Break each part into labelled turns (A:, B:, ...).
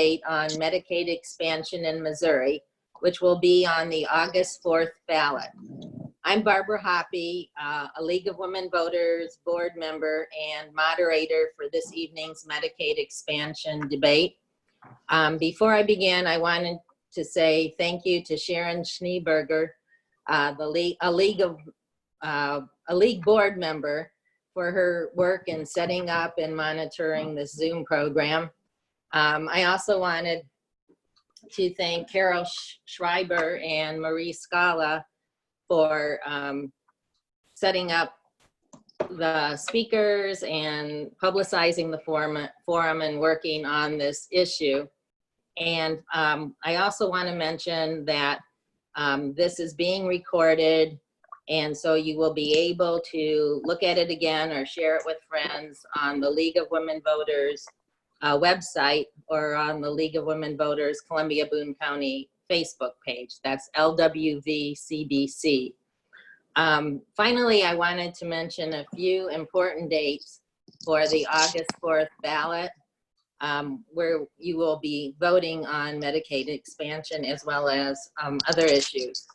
A: debate on Medicaid expansion in Missouri, which will be on the August 4th ballot. I'm Barbara Hoppy, a League of Women Voters board member and moderator for this evening's Medicaid expansion debate. Before I begin, I wanted to say thank you to Sharon Schneeberger, a league board member, for her work in setting up and monitoring this Zoom program. I also wanted to thank Carol Schreiber and Marie Scala for setting up the speakers and publicizing the forum and working on this issue. And I also want to mention that this is being recorded, and so you will be able to look at it again or share it with friends on the League of Women Voters website or on the League of Women Voters Columbia-Boone County Facebook page. That's LWVCBC. Finally, I wanted to mention a few important dates for the August 4th ballot, where you will be voting on Medicaid expansion as well as other issues.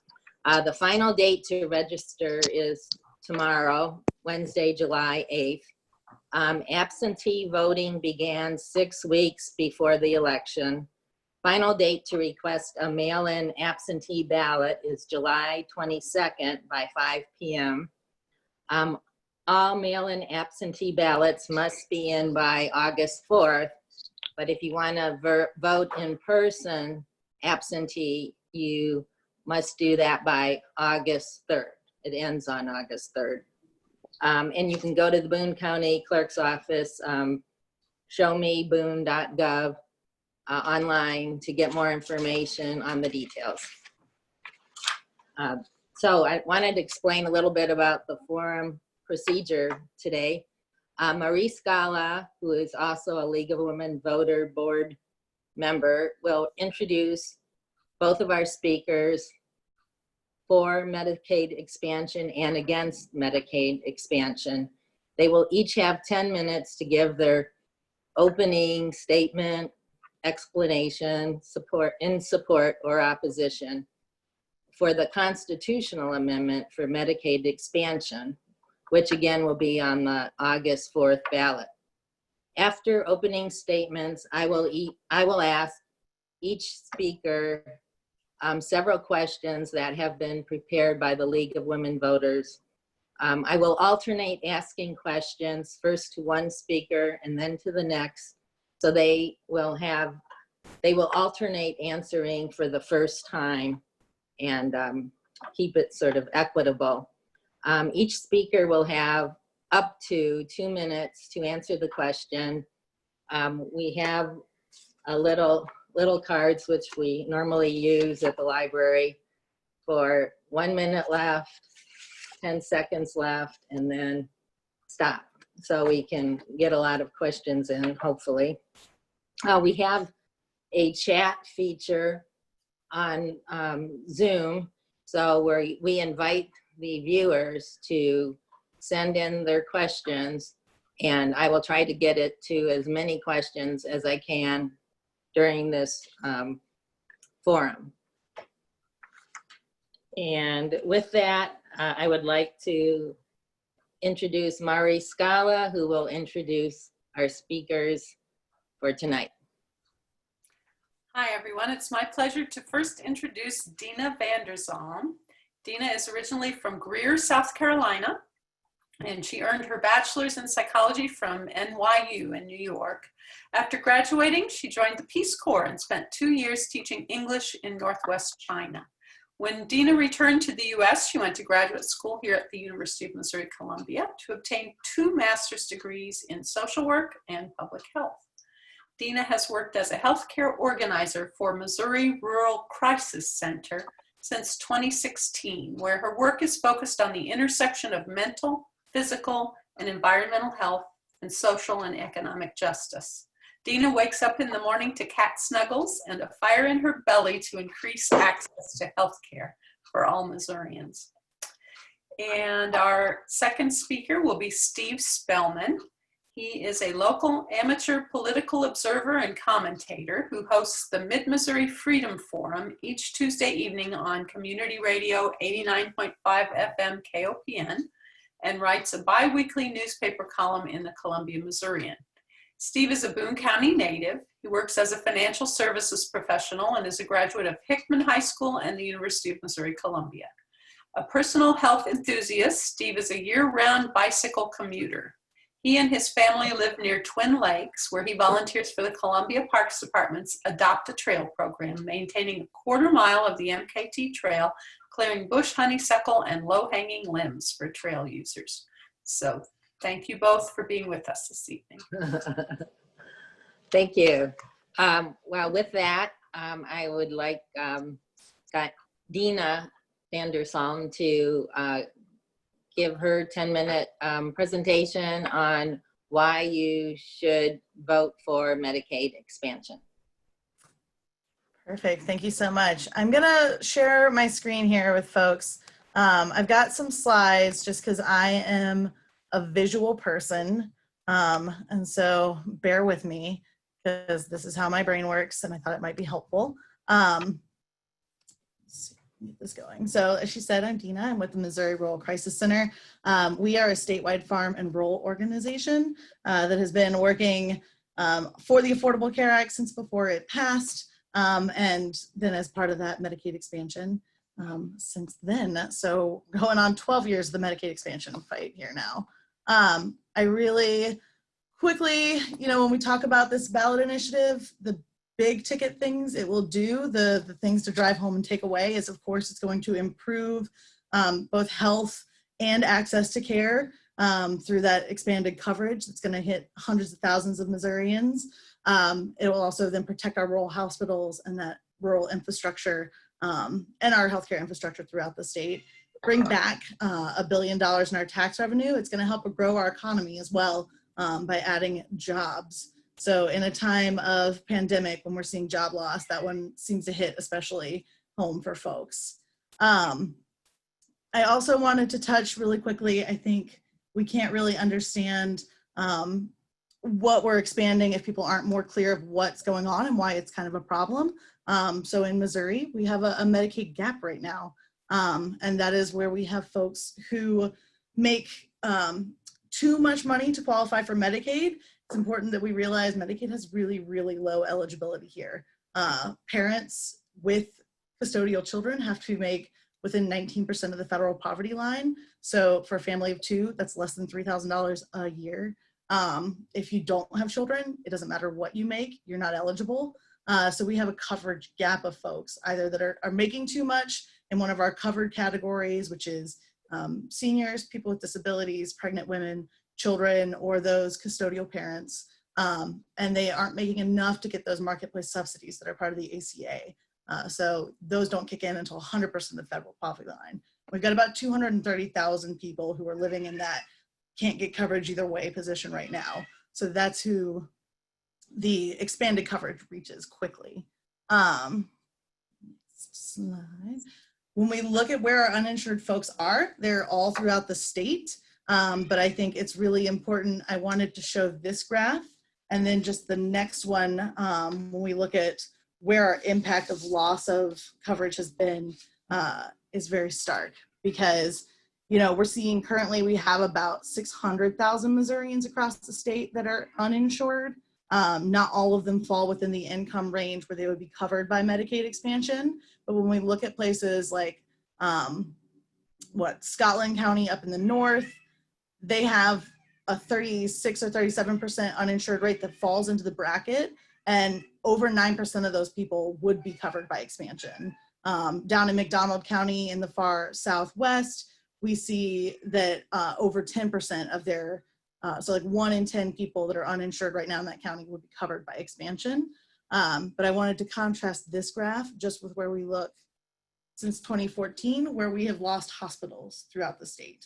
A: The final date to register is tomorrow, Wednesday, July 8th. Absentee voting began 6 weeks before the election. Final date to request a mail-in absentee ballot is July 22nd by 5 p.m. All mail-in absentee ballots must be in by August 4th, but if you want to vote in person absentee, you must do that by August 3rd. It ends on August 3rd. And you can go to the Boone County Clerk's Office, showmeboone.gov online to get more information on the details. So I wanted to explain a little bit about the forum procedure today. Marie Scala, who is also a League of Women Voter Board member, will introduce both of our speakers for Medicaid expansion and against Medicaid expansion. They will each have 10 minutes to give their opening statement, explanation, support or opposition for the constitutional amendment for Medicaid expansion, which again will be on the August 4th ballot. After opening statements, I will ask each speaker several questions that have been prepared by the League of Women Voters. I will alternate asking questions, first to one speaker and then to the next, so they will alternate answering for the first time and keep it sort of equitable. Each speaker will have up to 2 minutes to answer the question. We have a little cards which we normally use at the library for 1 minute left, 10 seconds left, and then stop, so we can get a lot of questions in, hopefully. We have a chat feature on Zoom, so we invite the viewers to send in their questions, and I will try to get it to as many questions as I can during this forum. And with that, I would like to introduce Marie Scala, who will introduce our speakers for tonight.
B: Hi everyone, it's my pleasure to first introduce Dina Salm. Dina is originally from Greer, South Carolina, and she earned her bachelor's in psychology from NYU in New York. After graduating, she joined the Peace Corps and spent 2 years teaching English in Northwest China. When Dina returned to the US, she went to graduate school here at the University of Missouri Columbia to obtain 2 master's degrees in social work and public health. Dina has worked as a healthcare organizer for Missouri Rural Crisis Center since 2016, where her work is focused on the intersection of mental, physical, and environmental health and social and economic justice. Dina wakes up in the morning to cat snuggles and a fire in her belly to increase access to health care for all Missourians. And our second speaker will be Steve Spellman. He is a local amateur political observer and commentator who hosts the Mid-Missouri Freedom Forum each Tuesday evening on Community Radio 89.5 FM KOPN and writes a bi-weekly newspaper column in the Columbia Missourian. Steve is a Boone County native. He works as a financial services professional and is a graduate of Hickman High School and the University of Missouri-Columbia. A personal health enthusiast, Steve is a year-round bicycle commuter. He and his family live near Twin Lakes, where he volunteers for the Columbia Parks Department's Adopt a Trail program, maintaining a quarter mile of the MKT trail, clearing bush honeysuckle and low-hanging limbs for trail users. So thank you both for being with us this evening.
A: Thank you. Well, with that, I would like Dina Salm to give her 10-minute presentation on why you should vote for Medicaid expansion.
C: Perfect. Thank you so much. I'm going to share my screen here with folks. I've got some slides just because I am a visual person. And so bear with me because this is how my brain works and I thought it might be helpful. Get this going. So as she said, I'm Dina. I'm with the Missouri Rural Crisis Center. We are a statewide farm and rural organization that has been working for the Affordable Care Act since before it passed, and then as part of that Medicaid expansion since then. So going on 12 years of the Medicaid expansion fight here now. I really quickly, when we talk about this ballot initiative, the big ticket things it will do, the things to drive home and take away is, of course, it's going to improve both health and access to care through that expanded coverage. It's going to hit hundreds of thousands of Missourians. It will also then protect our rural hospitals and that rural infrastructure and our healthcare infrastructure throughout the state. Bring back $1 billion in our tax revenue. It's going to help grow our economy as well by adding jobs. So in a time of pandemic, when we're seeing job loss, that one seems to hit especially home for folks. I also wanted to touch really quickly, I think we can't really understand what we're expanding if people aren't more clear of what's going on and why it's kind of a problem. So in Missouri, we have a Medicaid gap right now. And that is where we have folks who make too much money to qualify for Medicaid. It's important that we realize Medicaid has really, really low eligibility here. Parents with custodial children have to make within 19% of the federal poverty line. So for a family of two, that's less than $3,000 a year. If you don't have children, it doesn't matter what you make, you're not eligible. So we have a coverage gap of folks either that are making too much in one of our covered categories, which is seniors, people with disabilities, pregnant women, children, or those custodial parents, and they aren't making enough to get those marketplace subsidies that are part of the ACA. So those don't kick in until 100% of the federal poverty line. We've got about 230,000 people who are living in that can't get coverage either way position right now. So that's who the expanded coverage reaches quickly. Slide. When we look at where our uninsured folks are, they're all throughout the state. But I think it's really important. I wanted to show this graph and then just the next one when we look at where our impact of loss of coverage has been is very stark because, we're seeing currently we have about 600,000 Missourians across the state that are uninsured. Not all of them fall within the income range where they would be covered by Medicaid expansion. But when we look at places like Scotland County up in the north, they have a 36 or 37% uninsured rate that falls into the bracket, and over 9% of those people would be covered by expansion. Down in McDonald County in the far southwest, we see that over 10% of their, so like 1 in 10 people that are uninsured right now in that county would be covered by expansion. But I wanted to contrast this graph just with where we look since 2014, where we have lost hospitals throughout the state.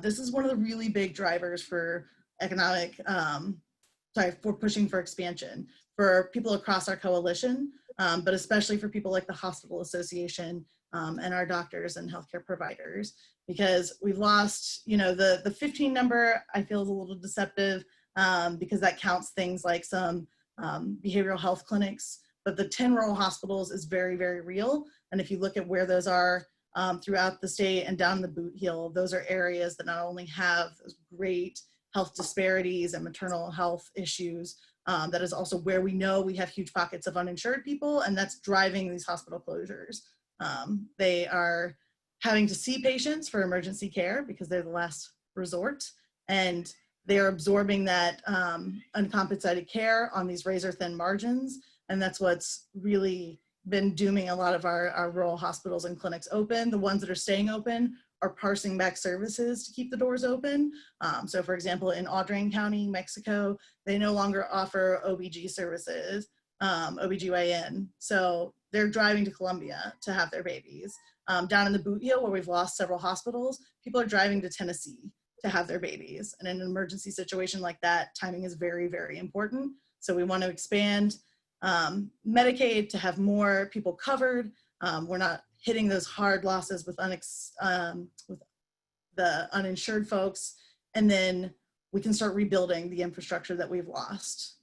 C: This is one of the really big drivers for for pushing for expansion for people across our coalition, but especially for people like the Hospital Association and our doctors and healthcare providers, because we've lost, the 15 number I feel is a little deceptive. because that counts things like some behavioral health clinics. But the 10 rural hospitals is very, very real. And if you look at where those are throughout the state and down the boot heel, those are areas that not only have great health disparities and maternal health issues, that is also where we know we have huge pockets of uninsured people, and that's driving these hospital closures. They are having to see patients for emergency care because they're the last resort, and they are absorbing that uncompensated care on these razor thin margins. And that's what's really been dooming a lot of our rural hospitals and clinics open. The ones that are staying open are parsing back services to keep the doors open. So for example, in Audrain County, Mexico, they no longer offer OBG services, OBGYN. So they're driving to Colombia to have their babies. Down in the boot heel, where we've lost several hospitals, people are driving to Tennessee to have their babies. And in an emergency situation like that, timing is very, very important. So we want to expand Medicaid to have more people covered. We're not hitting those hard losses with the uninsured folks. And then we can start rebuilding the infrastructure that we've lost.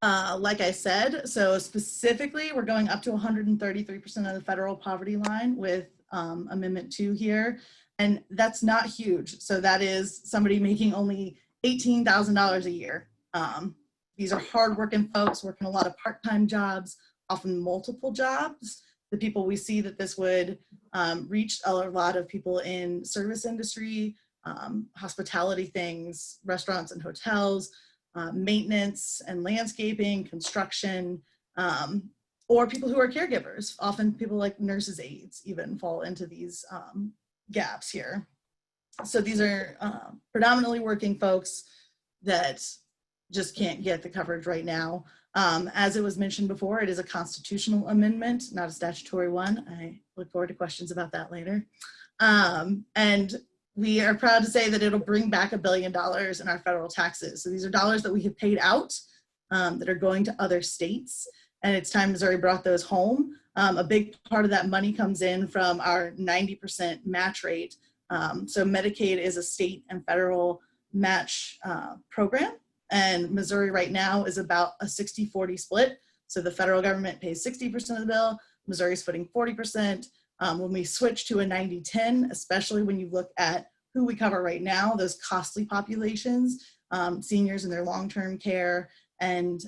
C: Like I said, so specifically, we're going up to 133% of the federal poverty line with Amendment 2 here. And that's not huge. So that is somebody making only $18,000 a year. These are hardworking folks working a lot of part-time jobs, often multiple jobs. The people we see that this would reach a lot of people in service industry, hospitality things, restaurants and hotels, maintenance and landscaping, construction, or people who are caregivers. Often people like nurses' aides even fall into these gaps here. So these are predominantly working folks that just can't get the coverage right now. As it was mentioned before, it is a constitutional amendment, not a statutory one. I look forward to questions about that later. And we are proud to say that it'll bring back $1 billion in our federal taxes. So these are dollars that we have paid out that are going to other states. And it's time Missouri brought those home. A big part of that money comes in from our 90% match rate. So Medicaid is a state and federal match program. And Missouri right now is about a 60-40 split. So the federal government pays 60% of the bill, Missouri's footing 40%. When we switch to a 90-10, especially when you look at who we cover right now, those costly populations, seniors in their long-term care, and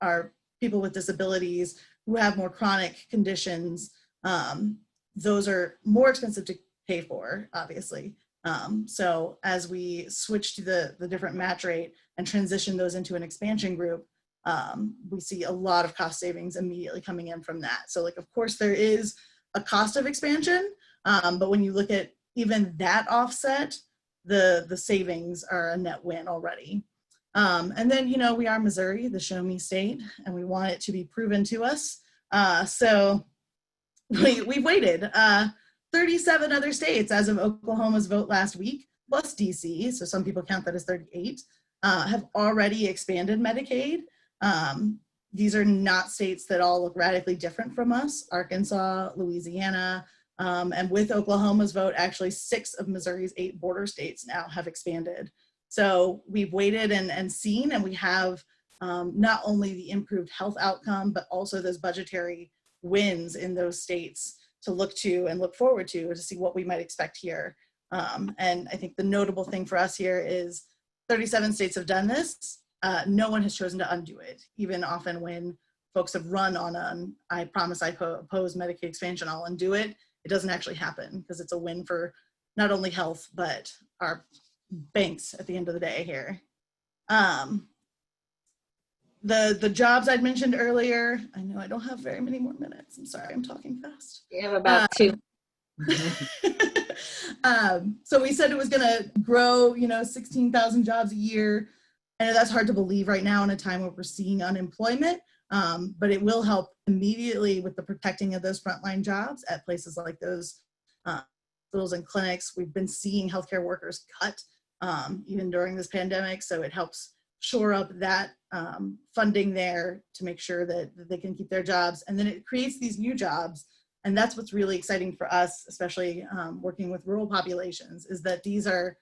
C: our people with disabilities who have more chronic conditions, those are more expensive to pay for, obviously. So as we switch to the different match rate and transition those into an expansion group, we see a lot of cost savings immediately coming in from that. So like, of course there is a cost of expansion, but when you look at even that offset, the savings are a net win already. And then, you know, we are Missouri, the show me state, and we want it to be proven to us. So we've waited. 37 other states, as of Oklahoma's vote last week, plus DC, so some people count that as 38, have already expanded Medicaid. These are not states that all look radically different from us. Arkansas, Louisiana, and with Oklahoma's vote, actually 6 of Missouri's 8 border states now have expanded. So we've waited and seen, and we have not only the improved health outcome, but also those budgetary wins in those states to look to and look forward to see what we might expect here. And I think the notable thing for us here is 37 states have done this. No one has chosen to undo it. Even often when folks have run on I promise I oppose Medicaid expansion, I'll undo it. It doesn't actually happen because it's a win for not only health, but our banks at the end of the day here. The jobs I'd mentioned earlier, I know I don't have very many more minutes. I'm sorry, I'm talking fast.
A: You have about 2.
C: So we said it was gonna grow, you know, 16,000 jobs a year. And that's hard to believe right now in a time where we're seeing unemployment, but it will help immediately with the protecting of those frontline jobs at places like those hospitals and clinics. We've been seeing healthcare workers cut even during this pandemic, so it helps shore up that funding there to make sure that they can keep their jobs. And then it creates these new jobs. And that's what's really exciting for us, especially working with rural populations, is that these are,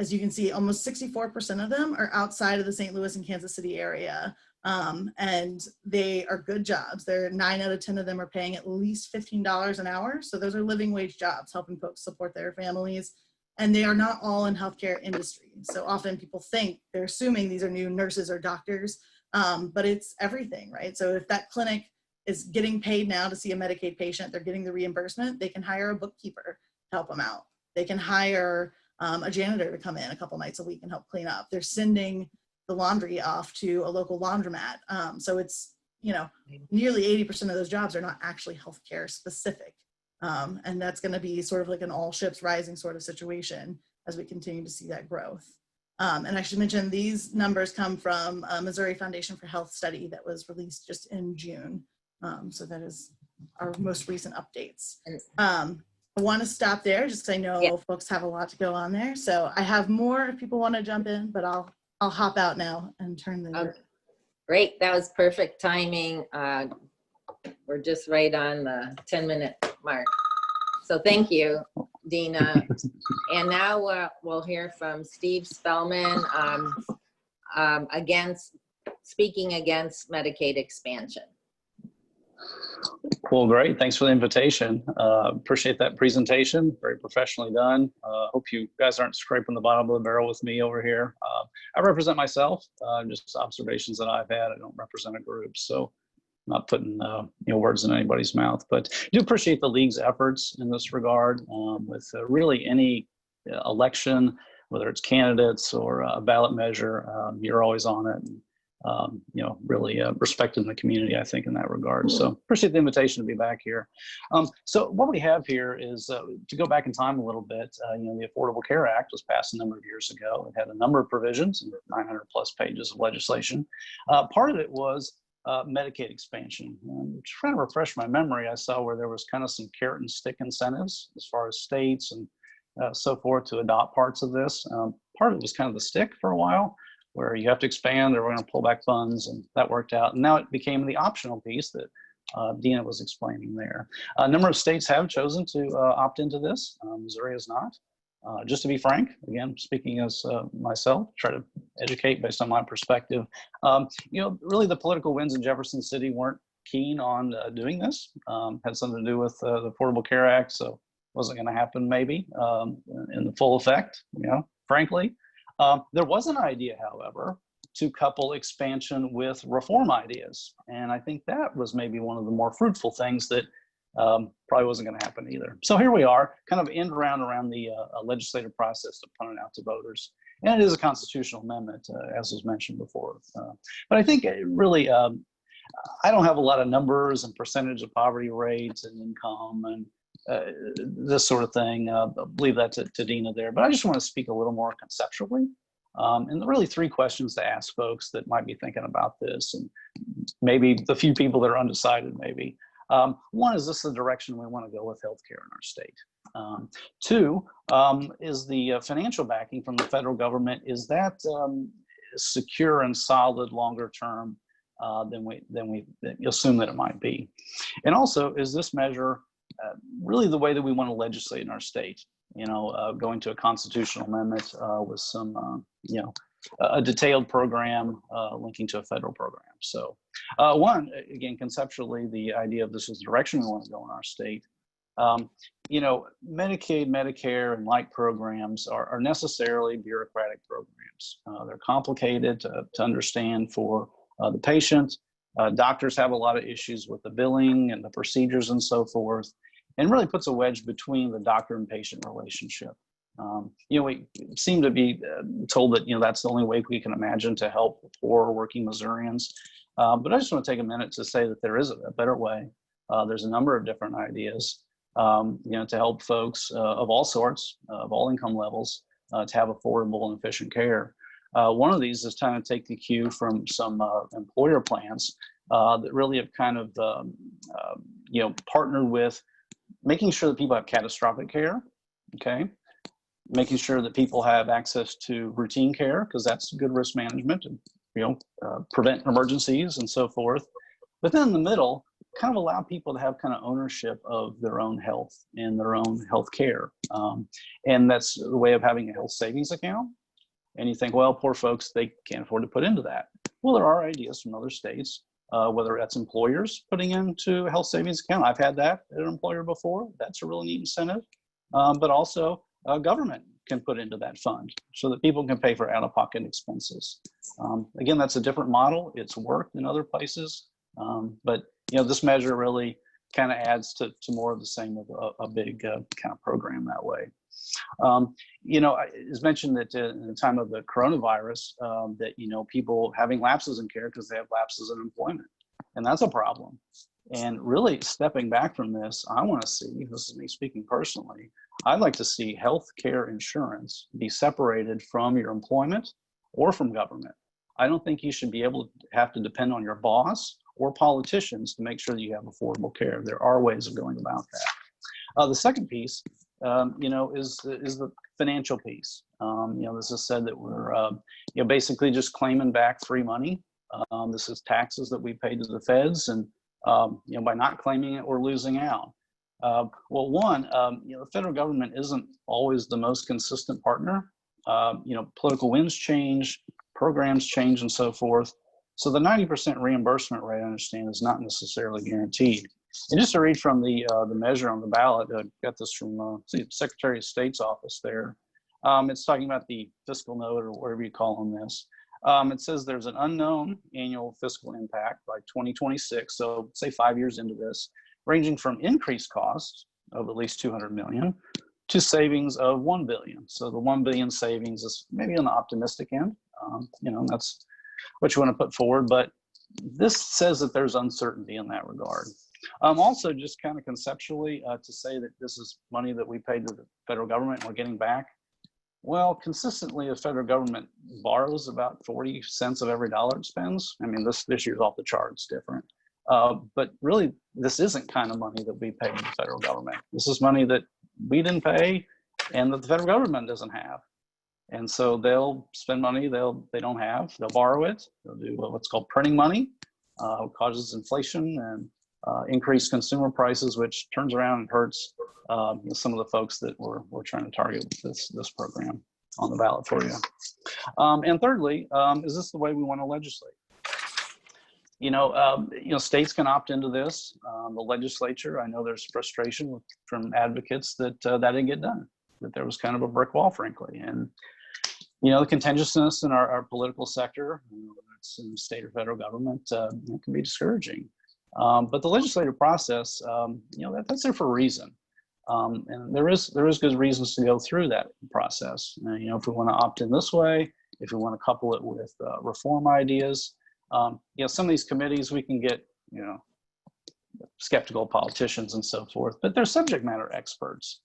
C: as you can see, almost 64% of them are outside of the St. Louis and Kansas City area. And they are good jobs. 9 out of 10 of them are paying at least $15 an hour. So those are living wage jobs, helping folks support their families. And they are not all in healthcare industry. So often people think, they're assuming these are new nurses or doctors, but it's everything, right? So if that clinic is getting paid now to see a Medicaid patient, they're getting the reimbursement, they can hire a bookkeeper to help them out. They can hire a janitor to come in a couple nights a week and help clean up. They're sending the laundry off to a local laundromat. So it's, nearly 80% of those jobs are not actually healthcare specific. And that's going to be sort of like an all ships rising sort of situation as we continue to see that growth. And I should mention these numbers come from Missouri Foundation for Health study that was released just in June. So that is our most recent updates. I want to stop there just because I know folks have a lot to go on there. So I have more if people want to jump in, but I'll hop out now and turn the.
A: Great, that was perfect timing. We're just right on the 10-minute mark. So thank you, Dina. And now we'll hear from Steve Spellman speaking against Medicaid expansion.
D: Well, great. Thanks for the invitation. Appreciate that presentation. Very professionally done. Hope you guys aren't scraping the bottom of the barrel with me over here. I represent myself, just observations that I've had. I don't represent a group, so I'm not putting words in anybody's mouth. But I do appreciate the league's efforts in this regard with really any election, whether it's candidates or a ballot measure. You're always on it. And, really respected in the community, I think, in that regard. So appreciate the invitation to be back here. So what we have here is to go back in time a little bit. The Affordable Care Act was passed a number of years ago. It had a number of provisions and 900 plus pages of legislation. Part of it was Medicaid expansion. Trying to refresh my memory, I saw where there was kind of some carrot and stick incentives as far as states and so forth to adopt parts of this. Part of it was kind of the stick for a while, where you have to expand or we're going to pull back funds, and that worked out. And now it became the optional piece that Dina was explaining there. A number of states have chosen to opt into this. Missouri has not. Just to be frank, again, speaking as myself, try to educate based on my perspective. Really the political winds in Jefferson City weren't keen on doing this. Had something to do with the Affordable Care Act, so it wasn't going to happen maybe in the full effect, frankly. There was an idea, however, to couple expansion with reform ideas. And I think that was maybe one of the more fruitful things that probably wasn't going to happen either. So here we are, kind of end around the legislative process to put it out to voters. And it is a constitutional amendment, as was mentioned before. But I think it really, I don't have a lot of numbers and percentage of poverty rates and income and this sort of thing. I'll leave that to Dina there. But I just want to speak a little more conceptually. And really 3 questions to ask folks that might be thinking about this, and maybe the few people that are undecided maybe. One, is this the direction we want to go with healthcare in our state? 2, is the financial backing from the federal government, is that secure and solid longer term than we assume that it might be? And also, is this measure really the way that we want to legislate in our state? Going to a constitutional amendment with some, a detailed program linking to a federal program. So one, again, conceptually, the idea of this is the direction we want to go in our state. Medicaid, Medicare, and like programs are necessarily bureaucratic programs. They're complicated to understand for the patient. Doctors have a lot of issues with the billing and the procedures and so forth, and really puts a wedge between the doctor and patient relationship. We seem to be told that, that's the only way we can imagine to help poor working Missourians. But I just want to take a minute to say that there is a better way. There's a number of different ideas, to help folks of all sorts, of all income levels, to have affordable and efficient care. One of these is trying to take the cue from some employer plans that really have kind of, partnered with making sure that people have catastrophic care, okay? Making sure that people have access to routine care, because that's good risk management, and prevent emergencies and so forth. But then in the middle, kind of allow people to have kind of ownership of their own health and their own health care. And that's the way of having a health savings account. And you think, well, poor folks, they can't afford to put into that. Well, there are ideas from other states, whether that's employers putting into a health savings account. I've had that at an employer before. That's a really neat incentive. But also government can put into that fund so that people can pay for out-of-pocket expenses. Again, that's a different model. It's worked in other places. But this measure really kind of adds to more of the same of a big kind of program that way. It's mentioned that in the time of the coronavirus, that, people having lapses in care because they have lapses in employment. And that's a problem. And really stepping back from this, I want to see, this is me speaking personally, I'd like to see health care insurance be separated from your employment or from government. I don't think you should be able to have to depend on your boss or politicians to make sure that you have affordable care. There are ways of going about that. The second piece, is the financial piece. This is said that we're, basically just claiming back free money. This is taxes that we pay to the feds, and by not claiming it, we're losing out. The federal government isn't always the most consistent partner. Political winds change, programs change, and so forth. So the 90% reimbursement rate, I understand, is not necessarily guaranteed. And just to read from the measure on the ballot, I got this from Secretary of State's office there. It's talking about the fiscal note, or whatever you call on this. It says there's an unknown annual fiscal impact by 2026, so say 5 years into this, ranging from increased costs of at least $200 million to savings of $1 billion. So the $1 billion savings is maybe on the optimistic end. That's what you want to put forward, but this says that there's uncertainty in that regard. Also, just kind of conceptually, to say that this is money that we paid to the federal government and we're getting back. Well, consistently, the federal government borrows about 40 cents of every dollar it spends. I mean, this year's off the charts different. But really, this isn't kind of money that we pay to the federal government. This is money that we didn't pay and that the federal government doesn't have. And so they'll spend money they don't have. They'll borrow it. They'll do what's called printing money, causes inflation and increased consumer prices, which turns around and hurts some of the folks that we're trying to target with this program on the ballot for you. And thirdly, is this the way we want to legislate? States can opt into this. The legislature, I know there's frustration from advocates that that didn't get done, that there was kind of a brick wall, frankly. And, the contentiousness in our political sector, whether it's in the state or federal government, it can be discouraging. But the legislative process, that's there for a reason. And there is good reasons to go through that process. If we want to opt in this way, if we want to couple it with reform ideas, some of these committees we can get, skeptical politicians and so forth, but they're subject matter experts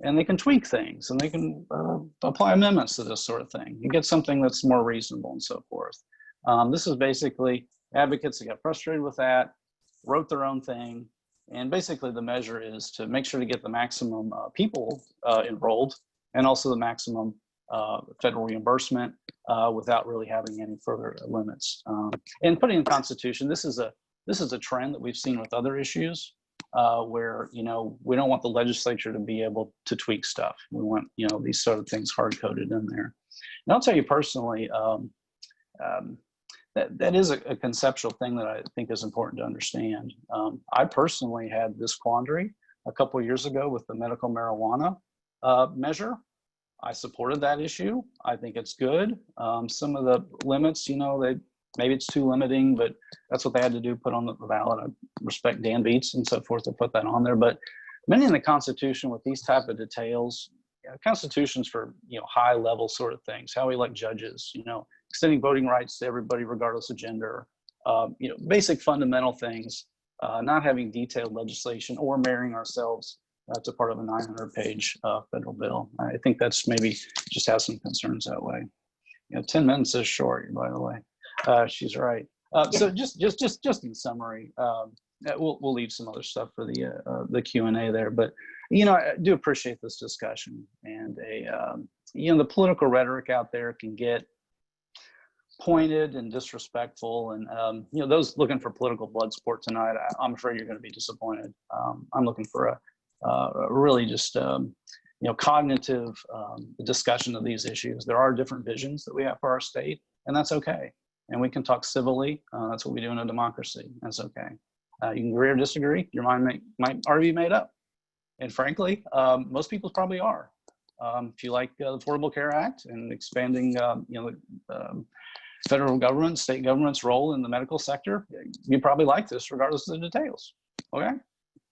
D: and they can tweak things and they can apply amendments to this sort of thing. You get something that's more reasonable and so forth. This is basically advocates that got frustrated with that, wrote their own thing. And basically the measure is to make sure to get the maximum people enrolled and also the maximum federal reimbursement without really having any further limits. And putting in the Constitution, this is a trend that we've seen with other issues where, we don't want the legislature to be able to tweak stuff. We want, these sort of things hard-coded in there. And I'll tell you personally, that is a conceptual thing that I think is important to understand. I personally had this quandary a couple of years ago with the medical marijuana measure. I supported that issue. I think it's good. Some of the limits, maybe it's too limiting, but that's what they had to do, put on the ballot. I respect Dan Beats and so forth to put that on there. But many in the Constitution with these type of details, Constitution's for high level sort of things, how we elect judges, extending voting rights to everybody regardless of gender, basic fundamental things, not having detailed legislation or marrying ourselves to part of a 900-page federal bill. I think that's maybe just has some concerns that way. 10 minutes is short, by the way. She's right. So just in summary, we'll leave some other stuff for the Q&A there, but I do appreciate this discussion, and the political rhetoric out there can get pointed and disrespectful. And, those looking for political blood sport tonight, I'm afraid you're going to be disappointed. I'm looking for a really just, cognitive discussion of these issues. There are different visions that we have for our state, and that's okay. And we can talk civilly. That's what we do in a democracy. That's okay. You can agree or disagree. Your mind might already be made up. And frankly, most people probably are. If you like the Affordable Care Act and expanding, federal government, state government's role in the medical sector, you probably like this regardless of the details. Okay.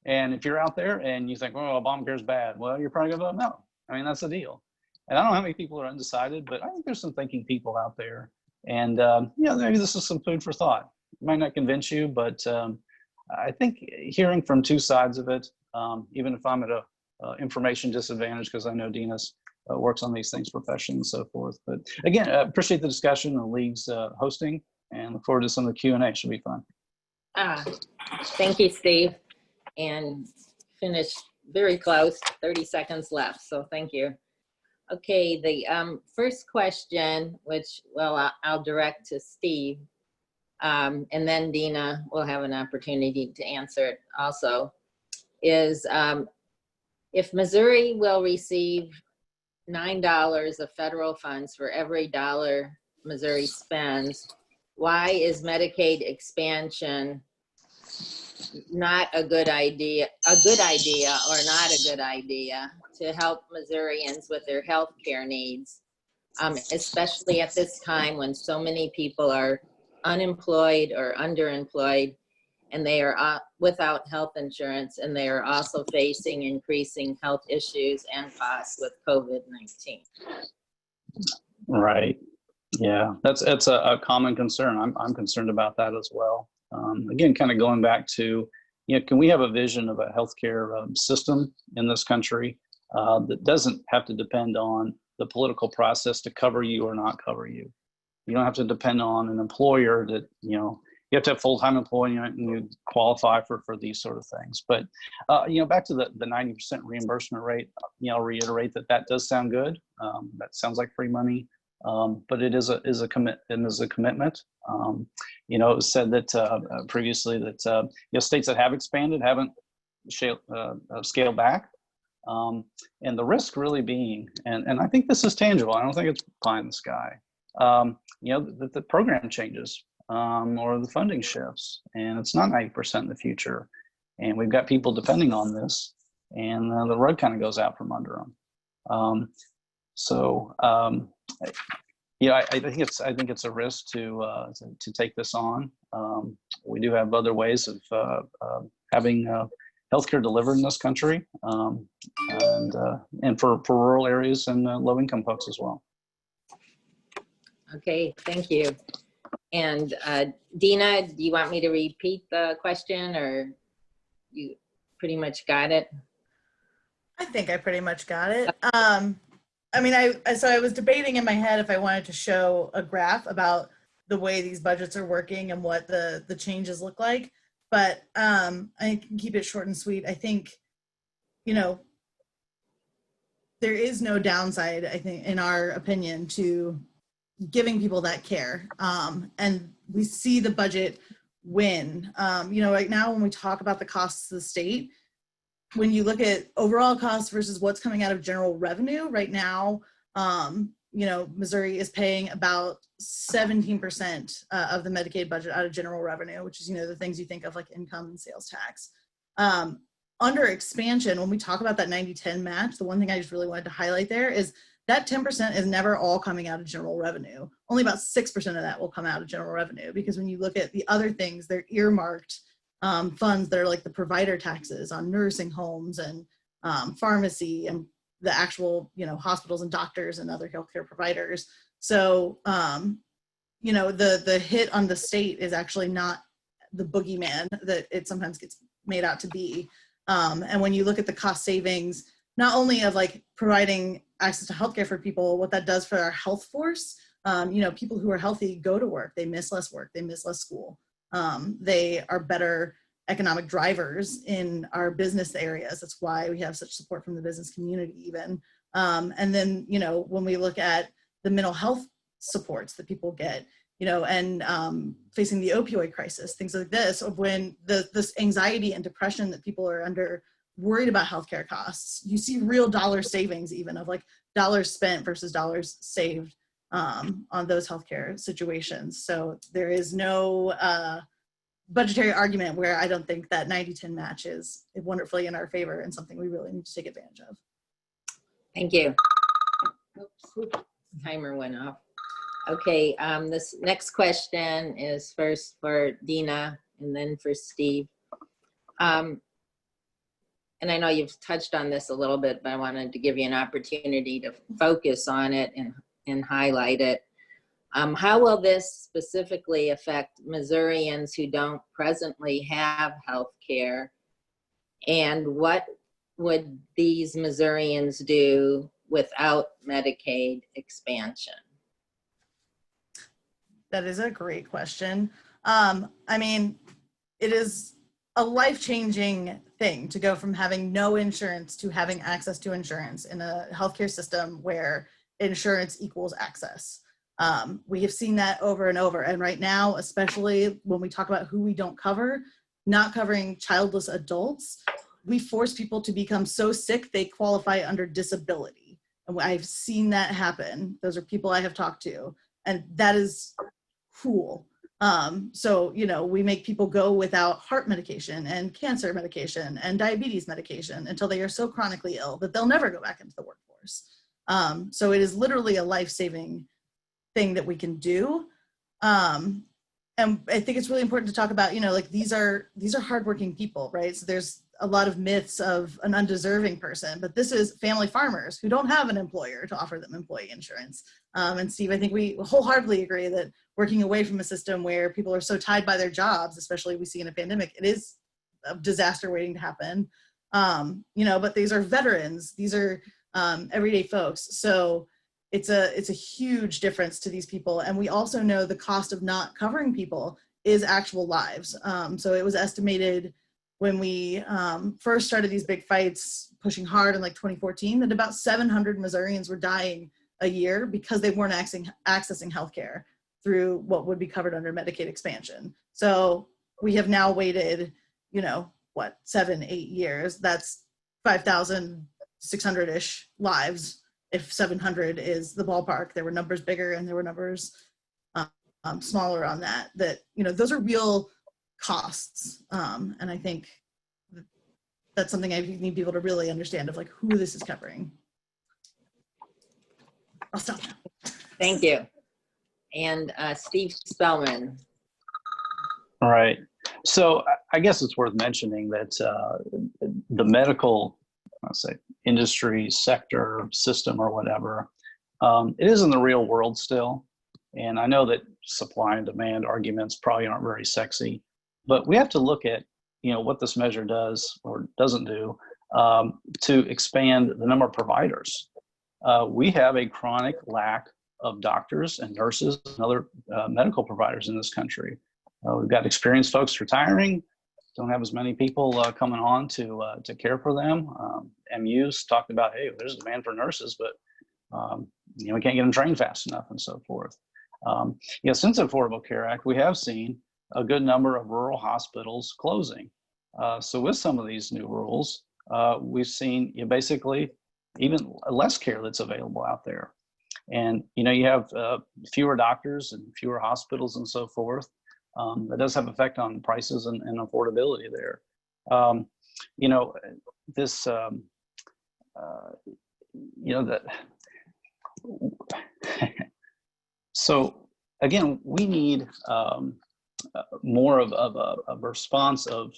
D: And if you're out there and you think, oh, Obamacare is bad, well, you're probably going to vote no. I mean, that's the deal. And I don't know how many people are undecided, but I think there's some thinking people out there. And, maybe this is some food for thought. It might not convince you, but I think hearing from two sides of it, even if I'm at a information disadvantage, because I know Dina's works on these things professionally and so forth. But again, appreciate the discussion and the league's hosting, and look forward to some of the Q&A. Should be fun.
A: Thank you, Steve. And finished very close, 30 seconds left, so thank you. Okay, the first question, which, well, I'll direct to Steve, and then Dina will have an opportunity to answer it also, is if Missouri will receive $9 of federal funds for every dollar Missouri spends, why is Medicaid expansion not a good idea or not a good idea to help Missourians with their health care needs, especially at this time when so many people are unemployed or underemployed, and they are without health insurance, and they are also facing increasing health issues and costs with COVID-19.
D: Right. Yeah, that's a common concern. I'm concerned about that as well. Again, kind of going back to, can we have a vision of a healthcare system in this country that doesn't have to depend on the political process to cover you or not cover you? You don't have to depend on an employer that, you have to have full-time employment and you qualify for these sort of things. But, back to the 90% reimbursement rate, I'll reiterate that does sound good. That sounds like free money. But it is a commitment. It was said that previously that states that have expanded haven't scaled back, and the risk really being, and I think this is tangible. I don't think it's pie in the sky. That the program changes or the funding shifts, and it's not 90% in the future, and we've got people depending on this, and the rug kind of goes out from under them. I think it's a risk to take this on. We do have other ways of having healthcare delivered in this country, and for rural areas and low-income folks as well.
A: Okay, thank you. And Dina, do you want me to repeat the question, or you pretty much got it?
C: I think I pretty much got it. I was debating in my head if I wanted to show a graph about the way these budgets are working and what the changes look like, but I can keep it short and sweet. I think, there is no downside, I think, in our opinion, to giving people that care. And we see the budget win. Right now when we talk about the costs of the state, when you look at overall costs versus what's coming out of general revenue right now, Missouri is paying about 17% of the Medicaid budget out of general revenue, which is, the things you think of like income and sales tax. Under expansion, when we talk about that 90-10 match, the one thing I just really wanted to highlight there is that 10% is never all coming out of general revenue. Only about 6% of that will come out of general revenue, because when you look at the other things, they're earmarked funds that are like the provider taxes on nursing homes and pharmacy and the actual, hospitals and doctors and other healthcare providers. So, the hit on the state is actually not the boogeyman that it sometimes gets made out to be. And when you look at the cost savings, not only of like providing access to healthcare for people, what that does for our health force, people who are healthy go to work, they miss less work, they miss less school. They are better economic drivers in our business areas. That's why we have such support from the business community even. And then, when we look at the mental health supports that people get, and facing the opioid crisis, things like this, of when this anxiety and depression that people are under, worried about healthcare costs, you see real dollar savings, even of like dollars spent versus dollars saved on those healthcare situations. So there is no budgetary argument where I don't think that 90-10 match is wonderfully in our favor and something we really need to take advantage of.
A: Thank you. Oops, timer went off. Okay, this next question is first for Dina and then for Steve. And I know you've touched on this a little bit, but I wanted to give you an opportunity to focus on it and highlight it. How will this specifically affect Missourians who don't presently have health care? And what would these Missourians do without Medicaid expansion?
C: That is a great question. I mean, it is a life-changing thing to go from having no insurance to having access to insurance in a healthcare system where insurance equals access. We have seen that over and over. And right now, especially when we talk about who we don't cover, not covering childless adults, we force people to become so sick they qualify under disability. And I've seen that happen. Those are people I have talked to, and that is cruel. So, we make people go without heart medication and cancer medication and diabetes medication until they are so chronically ill that they'll never go back into the workforce. So it is literally a life-saving thing that we can do. And I think it's really important to talk about, these are hardworking people, right? So there's a lot of myths of an undeserving person, but this is family farmers who don't have an employer to offer them employee insurance. And Steve, I think we wholeheartely agree that working away from a system where people are so tied by their jobs, especially we see in a pandemic, it is a disaster waiting to happen. But these are veterans, these are everyday folks. So it's a huge difference to these people. And we also know the cost of not covering people is actual lives. So it was estimated when we first started these big fights pushing hard in like 2014, that about 700 Missourians were dying a year because they weren't accessing healthcare through what would be covered under Medicaid expansion. So we have now waited, 7-8 years. That's 5,600-ish lives. If 700 is the ballpark, there were numbers bigger and there were numbers smaller on that, those are real costs. And I think that's something I need people to really understand of like who this is covering. I'll stop now.
A: Thank you. And Steve Spellman.
D: All right. So I guess it's worth mentioning that the medical, industry, sector, system, or whatever, it is in the real world still. And I know that supply and demand arguments probably aren't very sexy, but we have to look at, what this measure does or doesn't do to expand the number of providers. We have a chronic lack of doctors and nurses and other medical providers in this country. We've got experienced folks retiring, don't have as many people coming on to care for them. MU's talked about, hey, there's a demand for nurses, but we can't get them trained fast enough and so forth. Since the Affordable Care Act, we have seen a good number of rural hospitals closing. So with some of these new rules, we've seen basically even less care that's available out there. And, you have fewer doctors and fewer hospitals and so forth. That does have effect on prices and affordability there. So again, we need more of a response of,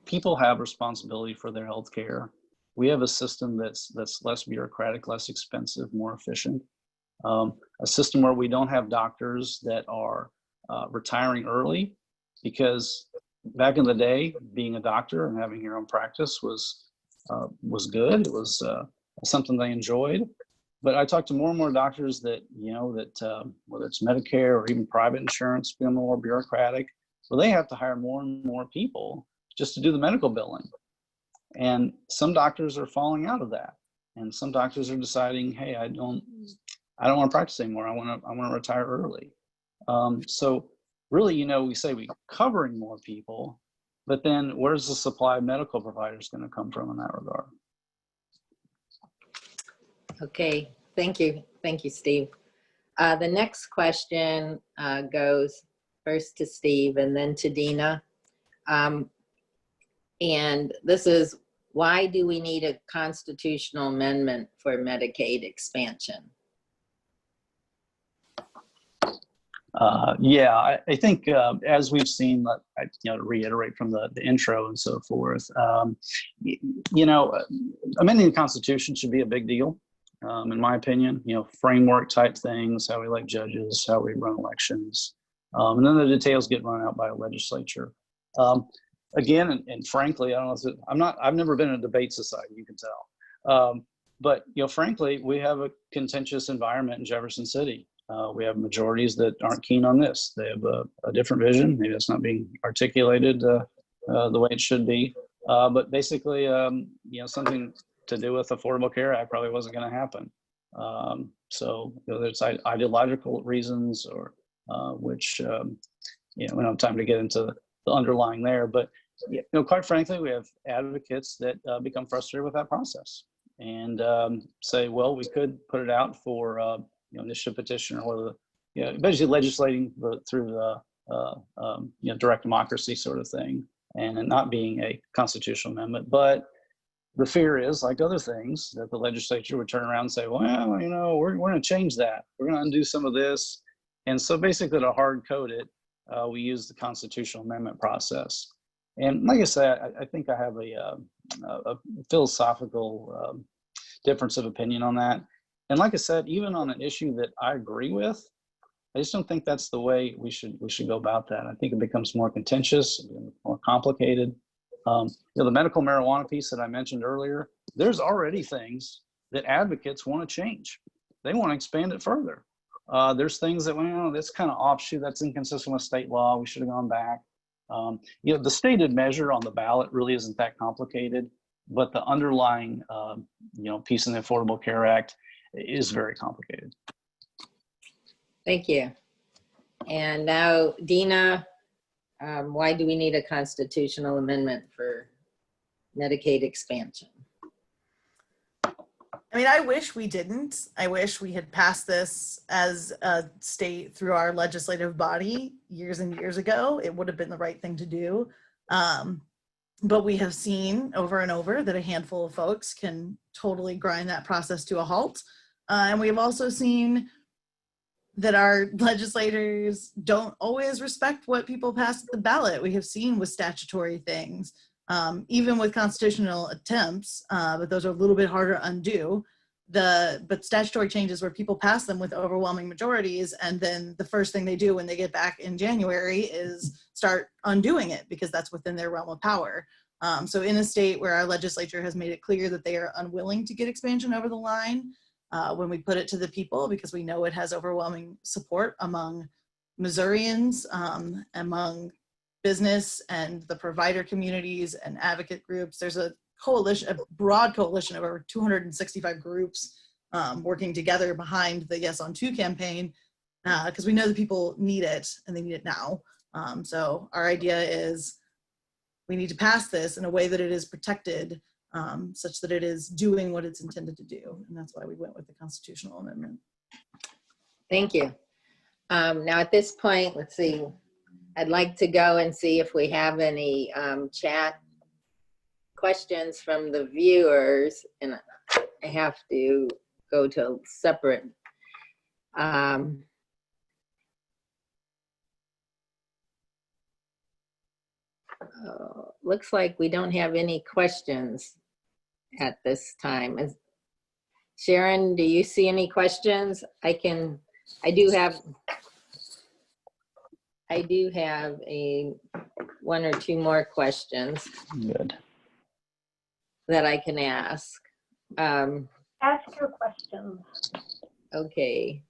D: people have responsibility for their health care. We have a system that's less bureaucratic, less expensive, more efficient. A system where we don't have doctors that are retiring early, because back in the day, being a doctor and having your own practice was good. It was something they enjoyed. But I talk to more and more doctors that, whether it's Medicare or even private insurance, being more bureaucratic, well, they have to hire more and more people just to do the medical billing. And some doctors are falling out of that. And some doctors are deciding, hey, I don't want to practice anymore. I want to retire early. So really, you know, we say we're covering more people, but then where's the supply of medical providers going to come from in that regard?
A: Okay, thank you. Thank you, Steve. The next question goes first to Steve and then to Dina. And this is, why do we need a constitutional amendment for Medicaid expansion?
D: Yeah, I think as we've seen, you know, to reiterate from the intro and so forth, you know, amending the Constitution should be a big deal, in my opinion. You know, framework type things, how we elect judges, how we run elections, and then the details get run out by a legislature. Again, and frankly, I don't know. I've never been in a debate society, you can tell. But you know, frankly, we have a contentious environment in Jefferson City. We have majorities that aren't keen on this. They have a different vision. Maybe that's not being articulated the way it should be. But basically, you know, something to do with Affordable Care Act probably wasn't going to happen. So whether it's ideological reasons or which, you know, we don't have time to get into the underlying there. But you know, quite frankly, we have advocates that become frustrated with that process and say, well, we could put it out for you know, initiative petition or whether, you know, basically legislating through the you know, direct democracy sort of thing, and it not being a constitutional amendment. But the fear is, like other things, that the legislature would turn around and say, well, you know, we're going to change that. We're going to undo some of this. And so basically to hard code it, we use the constitutional amendment process. And like I said, I think I have a philosophical difference of opinion on that. And like I said, even on an issue that I agree with, I just don't think that's the way we should go about that. I think it becomes more contentious, more complicated. You know, the medical marijuana piece that I mentioned earlier, there's already things that advocates want to change. They want to expand it further. There's things that, well, that's kind of offshoot, that's inconsistent with state law, we should have gone back. You know, the stated measure on the ballot really isn't that complicated, but the underlying, you know, piece in the Affordable Care Act is very complicated.
A: Thank you. And now, Dina, why do we need a constitutional amendment for Medicaid expansion?
C: I mean, I wish we didn't. I wish we had passed this as a state through our legislative body years and years ago. It would have been the right thing to do. But we have seen over and over that a handful of folks can totally grind that process to a halt. And we've also seen that our legislators don't always respect what people pass at the ballot. We have seen with statutory things, even with constitutional attempts, but those are a little bit harder to undo. But statutory changes where people pass them with overwhelming majorities, and then the first thing they do when they get back in January is start undoing it because that's within their realm of power. So in a state where our legislature has made it clear that they are unwilling to get expansion over the line, when we put it to the people, because we know it has overwhelming support among Missourians, among business and the provider communities and advocate groups. There's a coalition, a broad coalition of over 265 groups working together behind the Yes on 2 campaign, because we know the people need it and they need it now. So our idea is we need to pass this in a way that it is protected, such that it is doing what it's intended to do. And that's why we went with the constitutional amendment.
A: Thank you. Now at this point, let's see, I'd like to go and see if we have any chat questions from the viewers, and I have to go to separate. Looks like we don't have any questions at this time. Sharon, do you see any questions? I do have one or two more questions.
D: Good.
A: That I can ask.
E: Ask your questions.
A: Okay.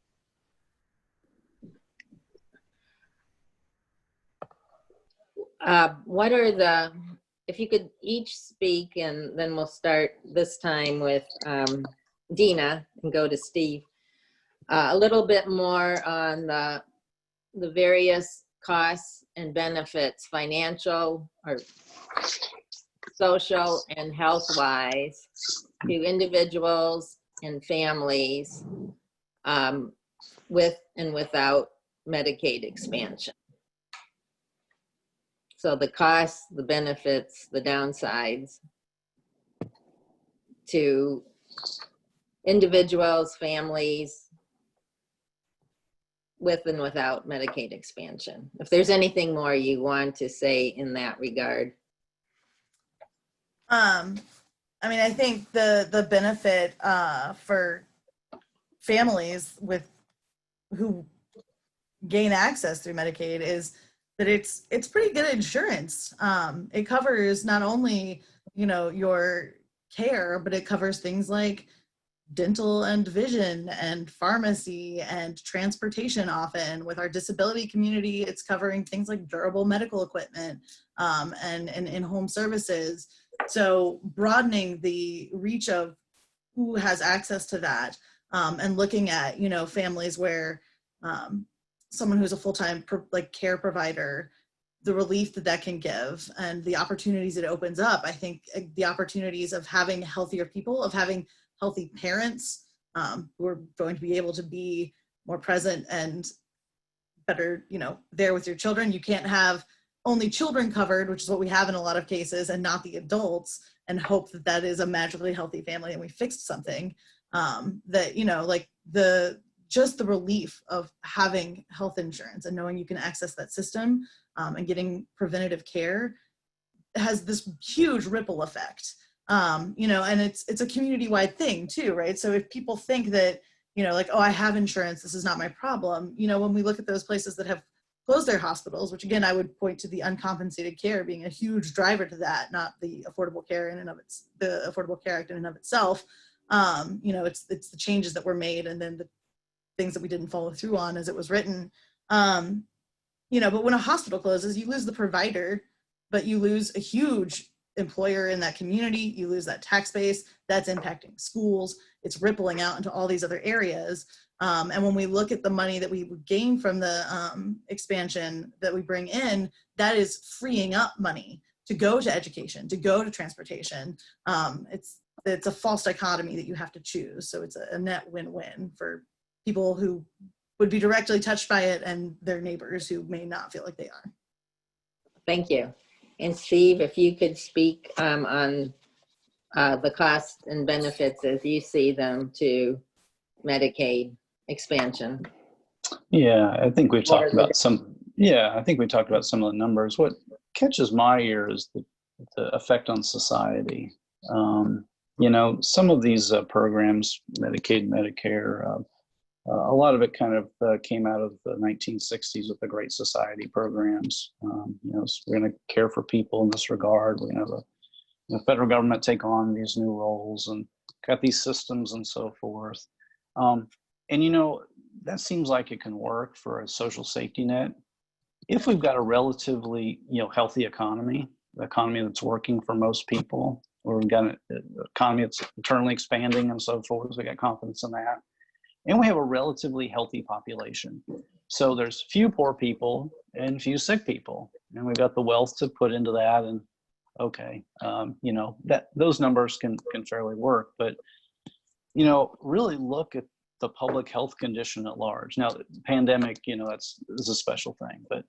A: What are the, if you could each speak, and then we'll start this time with Dina and go to Steve. A little bit more on the the various costs and benefits, financial or social and health-wise, to individuals and families with and without Medicaid expansion. So the costs, the benefits, the downsides to individuals, families, with and without Medicaid expansion. If there's anything more you want to say in that regard.
C: I mean, I think the benefit for families who gain access through Medicaid is that it's pretty good insurance. It covers not only, you know, your care, but it covers things like dental and vision and pharmacy and transportation. Often with our disability community, it's covering things like durable medical equipment and in-home services. So broadening the reach of who has access to that, and looking at, you know, families where someone who's a full-time care provider, the relief that can give and the opportunities it opens up. I think the opportunities of having healthier people, of having healthy parents who are going to be able to be more present and better, you know, there with your children. You can't have only children covered, which is what we have in a lot of cases, and not the adults, and hope that that is a magically healthy family and we fixed something. That, you know, like just the relief of having health insurance and knowing you can access that system and getting preventative care has this huge ripple effect. You know, and it's a community-wide thing too, right? So if people think that, you know, like, oh, I have insurance, this is not my problem. You know, when we look at those places that have closed their hospitals, which again, I would point to the uncompensated care being a huge driver to that, not the Affordable Care in and of the Affordable Care Act in and of itself. You know, it's the changes that were made and then the things that we didn't follow through on as it was written. You know, but when a hospital closes, you lose the provider, but you lose a huge employer in that community. You lose that tax base that's impacting schools. It's rippling out into all these other areas. And when we look at the money that we would gain from the expansion that we bring in, that is freeing up money to go to education, to go to transportation. It's a false dichotomy that you have to choose. So it's a net win-win for people who would be directly touched by it and their neighbors who may not feel like they are.
A: Thank you. And Steve, if you could speak on the costs and benefits as you see them to Medicaid expansion.
D: Yeah, I think we've talked about some. Yeah, I think we talked about some of the numbers. What catches my ear is the effect on society. You know, some of these programs, Medicaid, Medicare, a lot of it kind of came out of the 1960s with the Great Society programs. You know, so we're going to care for people in this regard. We're going to have the federal government take on these new roles and got these systems and so forth. And, you know, that seems like it can work for a social safety net. If we've got a relatively, you know, healthy economy, the economy that's working for most people, or we've got an economy that's eternally expanding and so forth, so we got confidence in that. And we have a relatively healthy population. So there's few poor people and few sick people. And we've got the wealth to put into that. And okay, you know, that those numbers can fairly work. But, you know, really look at the public health condition at large. Now, the pandemic, you know, is a special thing. But,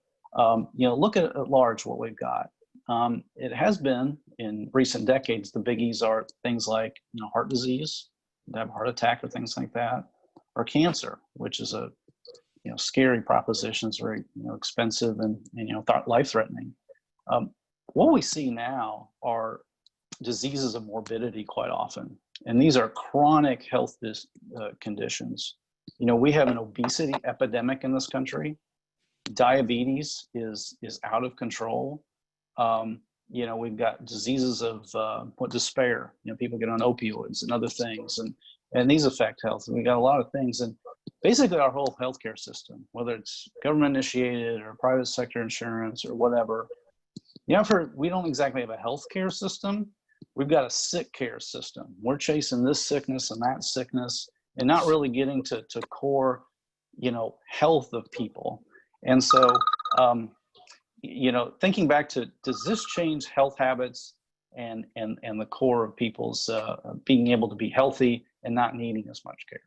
D: you know, look at large what we've got. It has been in recent decades, the biggies are things like, you know, heart disease, have a heart attack or things like that. Or cancer, which is a, you know, scary proposition. It's very, you know, expensive and you know, life-threatening. What we see now are diseases of morbidity quite often, and these are chronic health conditions. You know, we have an obesity epidemic in this country. Diabetes is out of control. You know, we've got diseases of despair. You know, people get on opioids and other things, and these affect health. And we got a lot of things, and basically our whole healthcare system, whether it's government initiated or private sector insurance or whatever. You know, we don't exactly have a healthcare system. We've got a sick care system. We're chasing this sickness and that sickness, and not really getting to core, you know, health of people. And so, you know, thinking back to, does this change health habits and the core of people's being able to be healthy and not needing as much care?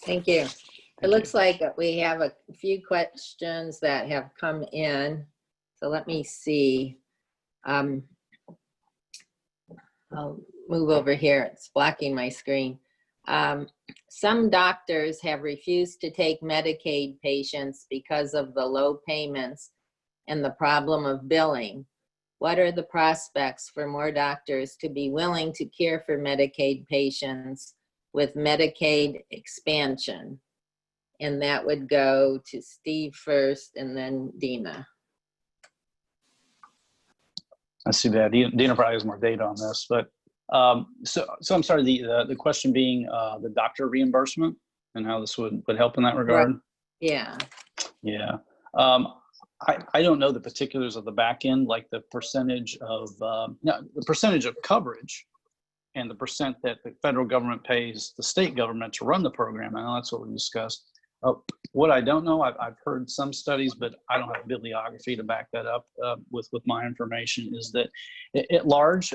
A: Thank you. It
D: Thank
A: looks like we have a few questions that have come in. So let me see. I'll move over here. It's blocking my screen. Some doctors have refused to take Medicaid patients because of the low payments and the problem of billing. What are the prospects for more doctors to be willing to care for Medicaid patients with Medicaid expansion? And that would go to Steve first and then Dina.
D: I see that. Dina probably has more data on this, but so I'm sorry, the question being the doctor reimbursement and how this would help in that regard.
A: Right. Yeah.
D: Yeah. I don't know the particulars of the back end, like the percentage of the percentage of coverage and the percent that the federal government pays the state government to run the program. I know that's what we discussed. What I don't know, I've heard some studies, but I don't have bibliography to back that up with my information, is that at large,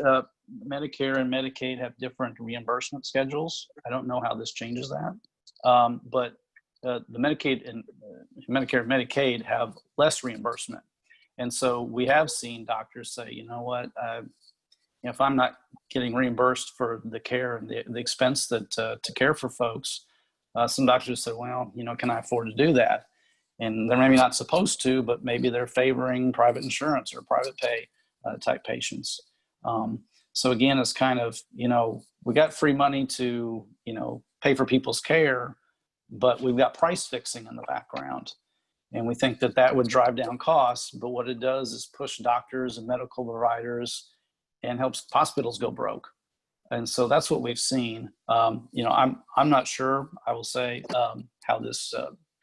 D: Medicare and Medicaid have different reimbursement schedules. I don't know how this changes that, but the Medicaid and Medicare and Medicaid have less reimbursement. And so we have seen doctors say, you know what, if I'm not getting reimbursed for the care and the expense that to care for folks, some doctors say, well, you know, can I afford to do that? And they're maybe not supposed to, but maybe they're favoring private insurance or private pay type patients. So again, it's kind of, you know, we got free money to, you know, pay for people's care, but we've got price fixing in the background. And we think that that would drive down costs, but what it does is push doctors and medical providers and helps hospitals go broke. And so that's what we've seen. You know, I'm not sure, I will say, how this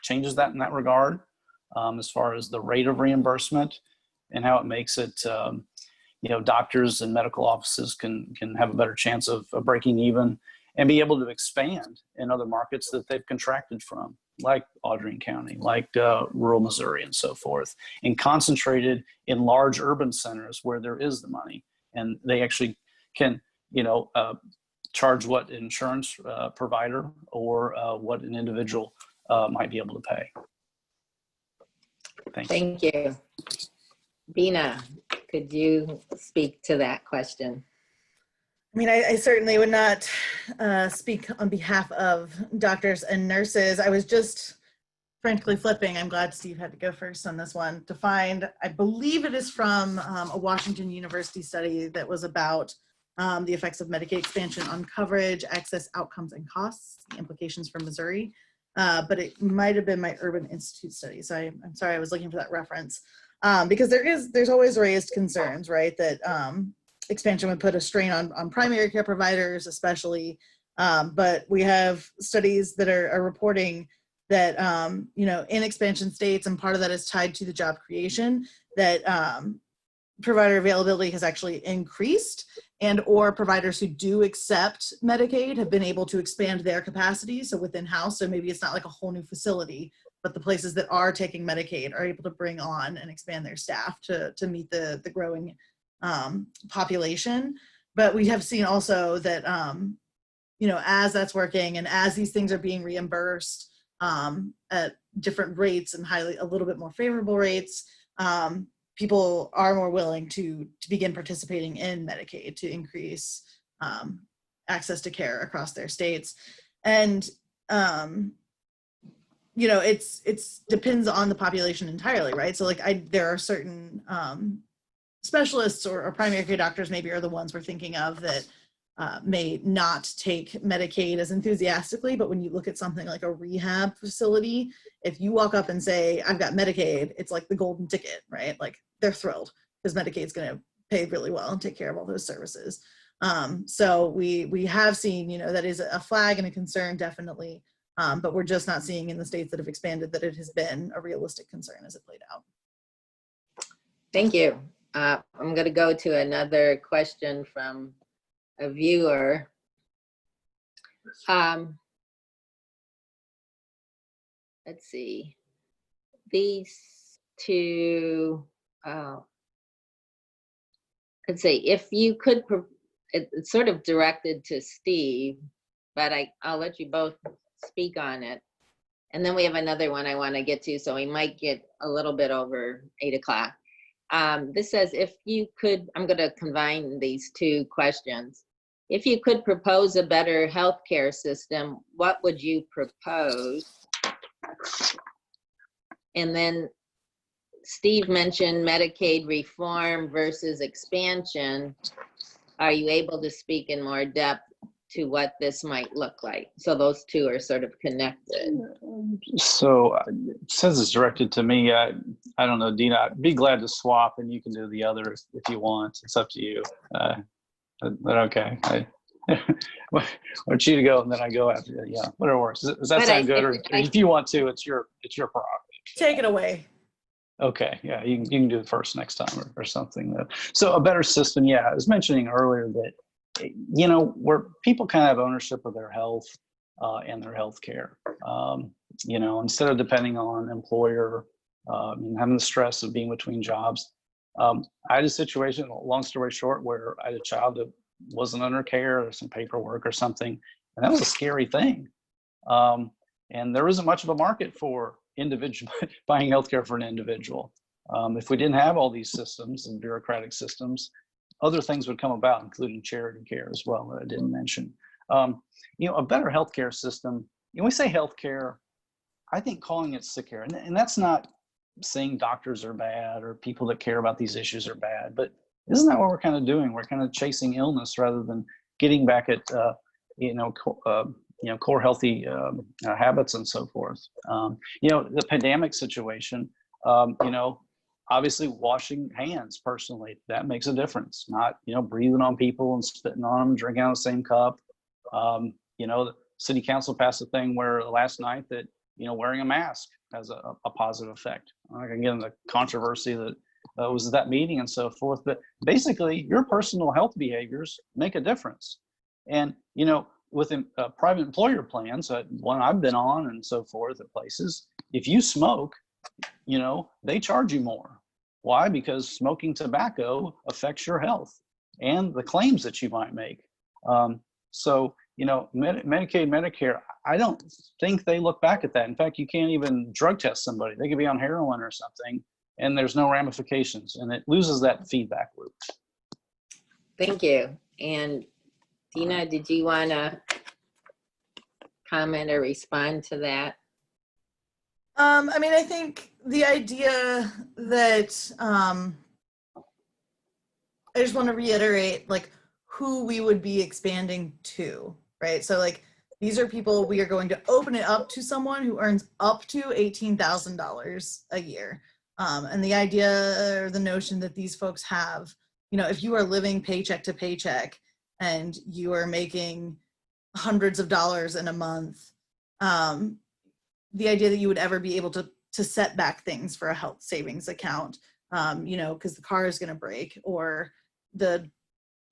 D: changes that in that regard, as far as the rate of reimbursement and how it makes it, you know, doctors and medical offices can have a better chance of breaking even and be able to expand in other markets that they've contracted from, like Audrain County, like rural Missouri and so forth, and concentrated in large urban centers where there is the money. And they actually can, you know, charge what insurance provider or what an individual might be able to pay. Thank you.
A: Thank you. Dina, could you speak to that question?
C: I mean, I certainly would not speak on behalf of doctors and nurses. I was just frankly flipping. I'm glad Steve had to go first on this one to find, I believe it is from a Washington University study that was about the effects of Medicaid expansion on coverage, access, outcomes, and costs, the implications for Missouri. But it might have been my Urban Institute study. So I'm sorry, I was looking for that reference. Because there's always raised concerns, right? That expansion would put a strain on primary care providers, especially. But we have studies that are reporting that, you know, in expansion states, and part of that is tied to the job creation, that provider availability has actually increased, and or providers who do accept Medicaid have been able to expand their capacity. So within house, so maybe it's not like a whole new facility, but the places that are taking Medicaid are able to bring on and expand their staff to meet the growing population. But we have seen also that, you know, as that's working and as these things are being reimbursed at different rates and a little bit more favorable rates, people are more willing to begin participating in Medicaid to increase access to care across their states. And, you know, it's depends on the population entirely, right? So like there are certain specialists or primary care doctors maybe are the ones we're thinking of that may not take Medicaid as enthusiastically, but when you look at something like a rehab facility, if you walk up and say, I've got Medicaid, it's like the golden ticket, right? Like they're thrilled because Medicaid's going to pay really well and take care of all those services. So we have seen, you know, that is a flag and a concern, definitely. But we're just not seeing in the states that have expanded that it has been a realistic concern as it played out.
A: Thank you. I'm going to go to another question from a viewer. Let's see. these two, I'd say if you could, it's sort of directed to Steve, but I'll let you both speak on it. And then we have another one I want to get to, so we might get a little bit over 8 o'clock. This says, if you could, I'm going to combine these two questions. If you could propose a better healthcare system, what would you propose? And then Steve mentioned Medicaid reform versus expansion. Are you able to speak in more depth to what this might look like? So those two are sort of connected.
D: So it says it's directed to me. I don't know, Dina, I'd be glad to swap and you can do the other if you want. It's up to you. But okay. I want you to go and then I go after you. Yeah, whatever works. Does that sound good? Or if you want to, it's your prerogative.
C: Take it away.
D: Okay, yeah, you can do it first next time or something. So a better system, yeah. I was mentioning earlier that, you know, where people kind of have ownership of their health and their health care. You know, instead of depending on employer and having the stress of being between jobs. I had a situation, long story short, where I had a child that wasn't under care or some paperwork or something, and that was a scary thing. And there isn't much of a market for individual buying healthcare for an individual. If we didn't have all these systems and bureaucratic systems, other things would come about, including charity care as well, that I didn't mention. You know, a better healthcare system, when we say healthcare, I think calling it sick care, and that's not saying doctors are bad or people that care about these issues are bad, but isn't that what we're kind of doing? We're kind of chasing illness rather than getting back at, core healthy habits and so forth. You know, the pandemic situation, you know, obviously washing hands personally, that makes a difference. Not, you know, breathing on people and spitting on them, drinking out of the same cup. You know, the city council passed a thing where last night that, you know, wearing a mask has a positive effect. I can get into the controversy that was at that meeting and so forth, but basically your personal health behaviors make a difference. And, you know, with private employer plans, one I've been on and so forth at places, if you smoke, you know, they charge you more. Why? Because smoking tobacco affects your health and the claims that you might make. So, you know, Medicaid, Medicare, I don't think they look back at that. In fact, you can't even drug test somebody. They could be on heroin or something and there's no ramifications and it loses that feedback loop.
A: Thank you. And Dina, did you want to comment or respond to that?
C: I mean, I think the idea that I just want to reiterate, like, who we would be expanding to, right? So, like, these are people we are going to open it up to someone who earns up to $18,000 a year. And the idea or the notion that these folks have, you know, if you are living paycheck to paycheck and you are making hundreds of dollars in a month, the idea that you would ever be able to set back things for a health savings account, you know, because the car is going to break or the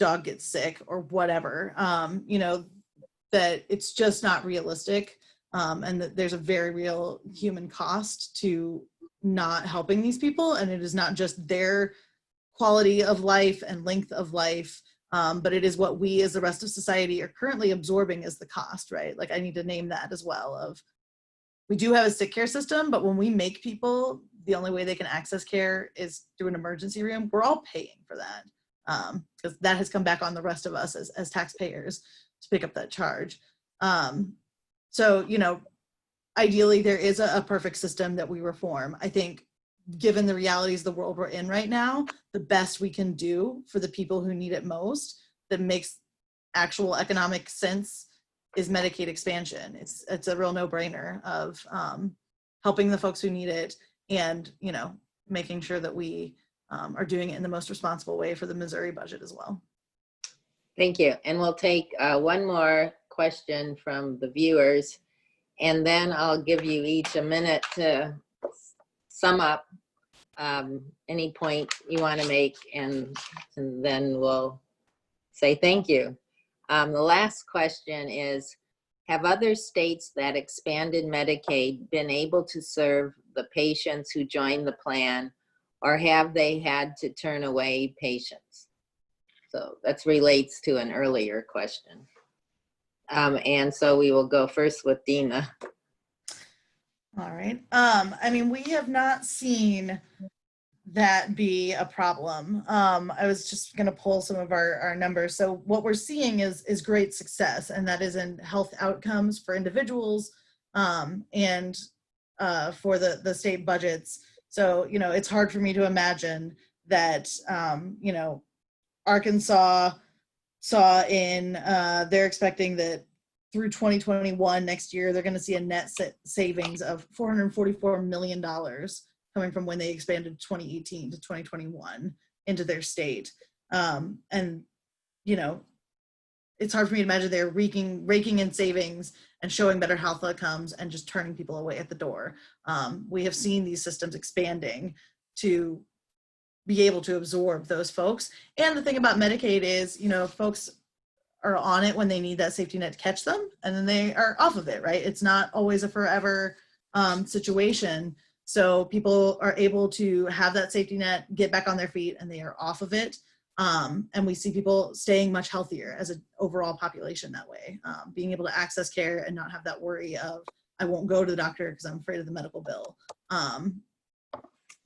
C: dog gets sick or whatever, you know, that it's just not realistic, and that there's a very real human cost to not helping these people. And it is not just their quality of life and length of life, but it is what we as the rest of society are currently absorbing as the cost, right? Like, I need to name that as well. Of, we do have a sick care system, but when we make people, the only way they can access care is through an emergency room, we're all paying for that, because that has come back on the rest of us as taxpayers to pick up that charge. So, you know, ideally there is a perfect system that we reform. I think given the realities of the world we're in right now, the best we can do for the people who need it most that makes actual economic sense is Medicaid expansion. It's a real no-brainer of helping the folks who need it and, you know, making sure that we are doing it in the most responsible way for the Missouri budget as well.
A: Thank you. And we'll take one more question from the viewers, and then I'll give you each a minute to sum up any point you want to make, and then we'll say thank you. The last question is, have other states that expanded Medicaid been able to serve the patients who join the plan, or have they had to turn away patients? So that relates to an earlier question. And so we will go first with Dina.
C: All right. I mean, we have not seen that be a problem. I was just going to pull some of our numbers. So what we're seeing is great success, and that is in health outcomes for individuals and for the state budgets. So, you know, it's hard for me to imagine that, you know, Arkansas saw in, they're expecting that through 2021, next year, they're going to see a net savings of $444 million coming from when they expanded 2018 to 2021 into their state. And, you know, it's hard for me to imagine they're raking in savings and showing better health outcomes and just turning people away at the door. We have seen these systems expanding to be able to absorb those folks. And the thing about Medicaid is, you know, folks are on it when they need that safety net to catch them, and then they are off of it, right? It's not always a forever situation. So people are able to have that safety net, get back on their feet, and they are off of it. And we see people staying much healthier as an overall population that way, being able to access care and not have that worry of, I won't go to the doctor because I'm afraid of the medical bill.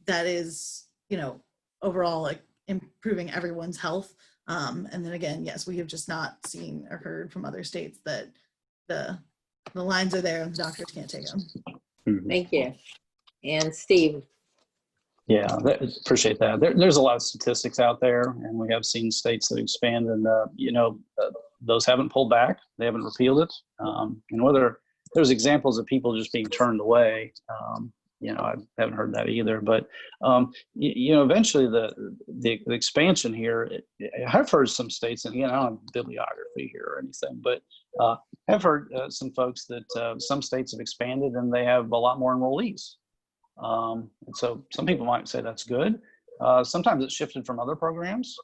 C: That is, you know, overall like improving everyone's health. And then again, yes, we have just not seen or heard from other states that the lines are there and the doctors can't take them.
A: Thank you. And Steve.
D: Yeah, appreciate that. There's a lot of statistics out there, and we have seen states that expand, and you know, those haven't pulled back. They haven't repealed it. And whether there's examples of people just being turned away, you know, I haven't heard that either. But you know, eventually the expansion here, I've heard some states, and again, I don't have bibliography here or anything, but I've heard some folks that some states have expanded and they have a lot more enrollees. And so some people might say that's good. Sometimes it's shifted from other programs.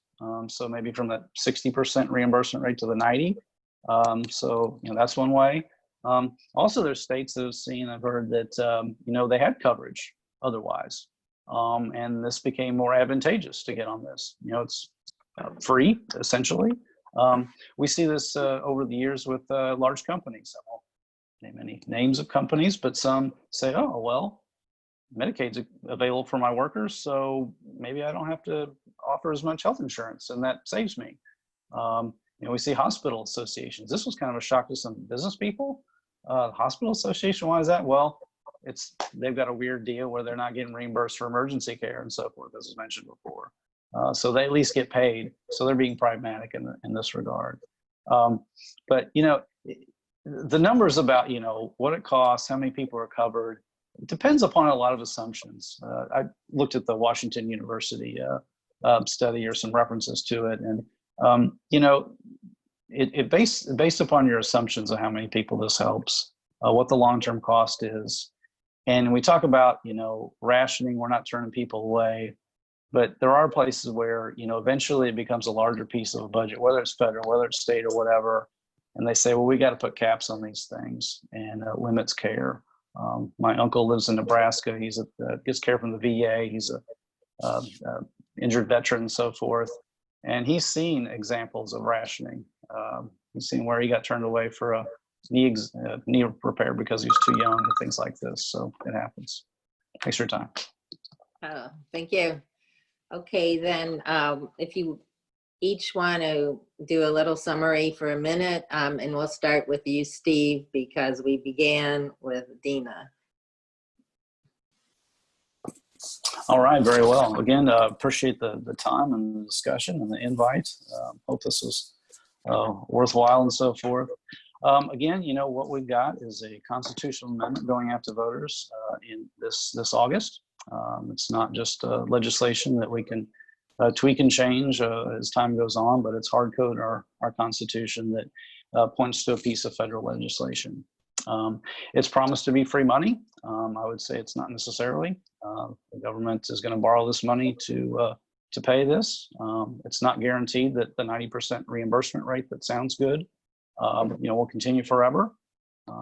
D: So maybe from that 60% reimbursement rate to the 90. So, you know, that's one way. Also, there's states that have seen, I've heard that, you know, they had coverage otherwise. And this became more advantageous to get on this. You know, it's free, essentially. We see this over the years with large companies. I won't name any names of companies, but some say, oh, well, Medicaid's available for my workers, so maybe I don't have to offer as much health insurance, and that saves me. You know, we see hospital associations. This was kind of a shock to some business people. Hospital association, why is that? Well, they've got a weird deal where they're not getting reimbursed for emergency care and so forth, as was mentioned before. So they at least get paid. So they're being pragmatic in this regard. But, you know, the numbers about, you know, what it costs, how many people are covered, it depends upon a lot of assumptions. I looked at the Washington University study or some references to it, and you know, it based upon your assumptions of how many people this helps, what the long-term cost is, and we talk about, you know, rationing. We're not turning people away, but there are places where, you know, eventually it becomes a larger piece of a budget, whether it's federal, whether it's state, or whatever, and they say, well, we got to put caps on these things, and limits care. My uncle lives in Nebraska. He's gets care from the VA. He's a injured veteran and so forth. And he's seen examples of rationing. He's seen where he got turned away for a knee repair because he was too young and things like this. So it happens. Thanks for your time.
A: Thank you. Okay, then if you each want to do a little summary for a minute, and we'll start with you, Steve, because we began with Dina.
D: All right, very well. Again, appreciate the time and the discussion and the invite. Hope this was worthwhile and so forth. Again, you know, what we've got is a constitutional amendment going out to voters in this August. It's not just legislation that we can tweak and change as time goes on, but it's hard code our Constitution that points to a piece of federal legislation. It's promised to be free money. I would say it's not necessarily. The government is going to borrow this money to pay this. It's not guaranteed that the 90% reimbursement rate that sounds good, you know, will continue forever.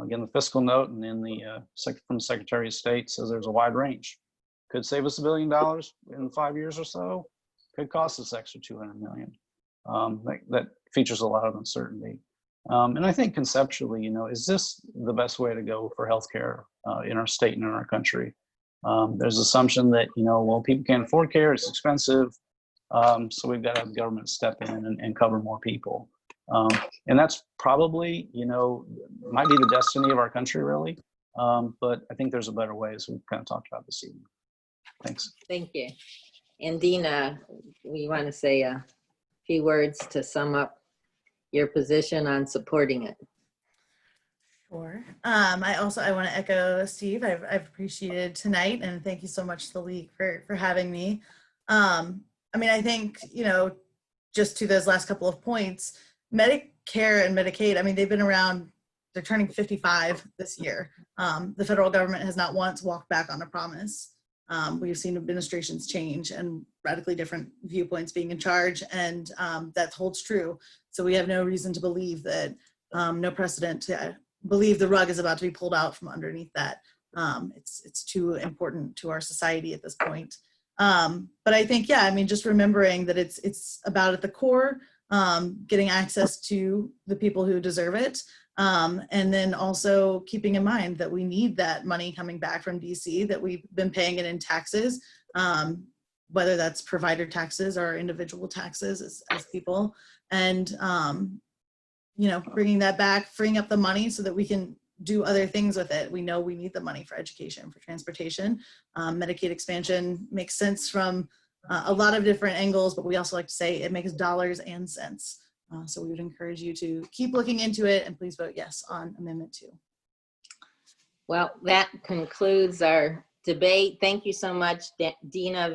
D: Again, the fiscal note and in the from the Secretary of State says there's a wide range. Could save us $1 billion in 5 years or so. Could cost us extra $200 million. That features a lot of uncertainty. And I think conceptually, is this the best way to go for healthcare in our state and in our country? There's assumption that, well, people can't afford care, it's expensive. So we've got to have government step in and cover more people. And that's probably, might be the destiny of our country, really. But I think there's a better way, as we've kind of talked about this evening. Thanks.
A: Thank you. And Dina, we want to say a few words to sum up your position on supporting it.
C: Sure. I want to echo Steve. I've appreciated tonight, and thank you so much to the league for having me. I think, just to those last couple of points, Medicare and Medicaid, they've been around, they're turning 55 this year. The federal government has not once walked back on a promise. We've seen administrations change and radically different viewpoints being in charge, and that holds true. So we have no reason to believe that, no precedent to believe the rug is about to be pulled out from underneath that. It's too important to our society at this point. But I think, just remembering that it's about at the core, getting access to the people who deserve it. And then also keeping in mind that we need that money coming back from DC, that we've been paying it in taxes, whether that's provider taxes or individual taxes as people, and, bringing that back, freeing up the money so that we can do other things with it. We know we need the money for education, for transportation. Medicaid expansion makes sense from a lot of different angles, but we also like to say it makes dollars and cents. So we would encourage you to keep looking into it, and please vote yes on Amendment 2.
A: Well, that concludes our debate. Thank you so much, Dina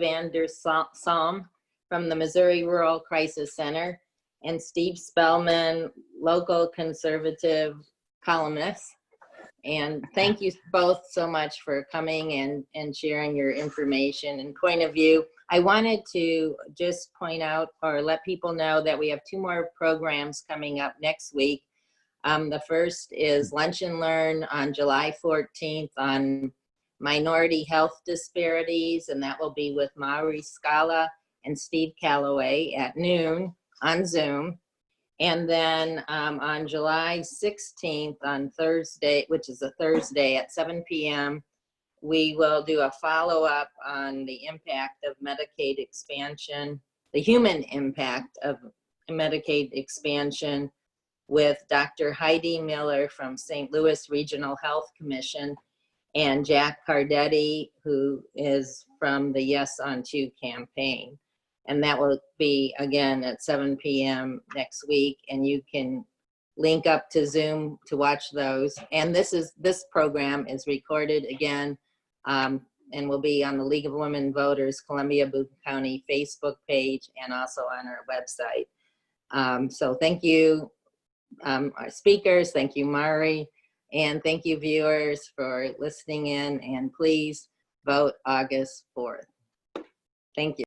A: Salm from the Missouri Rural Crisis Center, and Steve Spellman, local conservative columnist. And thank you both so much for coming and sharing your information and point of view. I wanted to just point out or let people know that we have 2 more programs coming up next week. The first is Lunch and Learn on July 14th on minority health disparities, and that will be with Maury Scala and Steve Calloway at noon on Zoom. And then on July 16th on Thursday, which is a Thursday at 7 p.m., we will do a follow-up on the impact of Medicaid expansion, the human impact of Medicaid expansion, with Dr. Heidi Miller from St. Louis Regional Health Commission and Jack Cardetti, who is from the Yes on 2 campaign. And that will be, again, at 7 p.m. next week, and you can link up to Zoom to watch those. And this program is recorded again, and will be on the League of Women Voters Columbia-Boone County Facebook page and also on our website. So thank you, our speakers, thank you, Mari, and thank you, viewers, for listening in, and please vote August 4th. Thank you.